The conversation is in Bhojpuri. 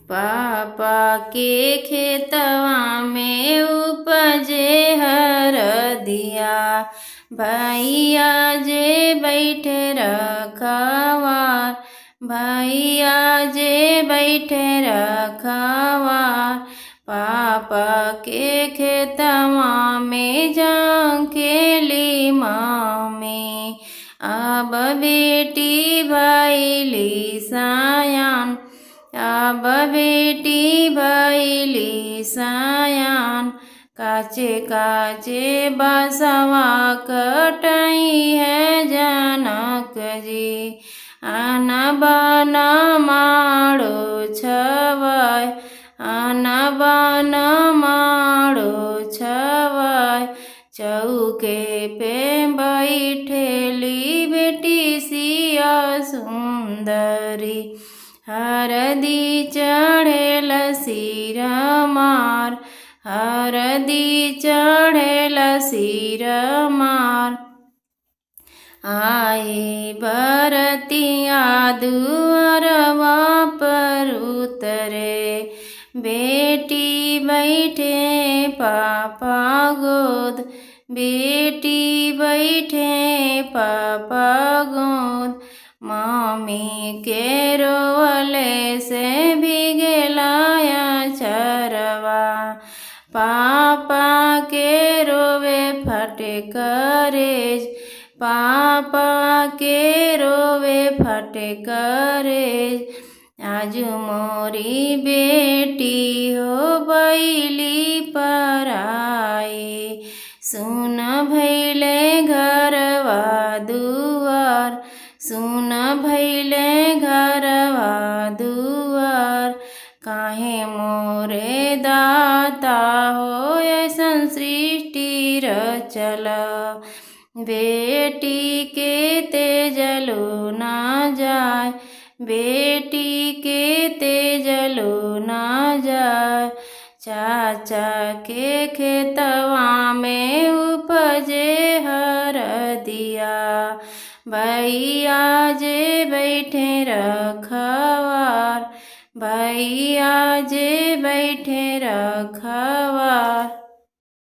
पापा के खेतवा में उपजे हरदिया, भैया जे बैठे रखवार, भैया जे बैठे रखवार। पापा के खेतवा में झाँकेली मम्मी, अब बेटी भइली सयान, अब बेटी भइली सयान। काचे काचे बसवा कटई है जनक जी, आन बन माड़ो छवै, आन बन माड़ो छवै। चौके पे बैठेली बेटी सिया सुंदरी, हरदी चढ़ेल सिर मार, हरदी चढ़ेल सिर मार। आए बरतिया दुअरवा पर उतरे, बेटी बैठे पापा गोद, बेटी बैठे पापा गोद। मम्मी के रोवले से भीगेलाया चरवा, पापा के रोवे फटे करेज, पापा के रोवे फटे करेज। आज मोरी बेटी हो बैली पराई, सुन भैले घरवा दुआर, सुन भैले घरवा दुआर। काहे मोरे दाता हो ऐसन सृष्टि रचल, बेटी के तेजलो ना जाय, बेटी के तेजलो ना जाय। चाचा के खेतवा में उपजे हरदिया, भैया जे बैठे रखवार, भैया जे बैठे रखवार।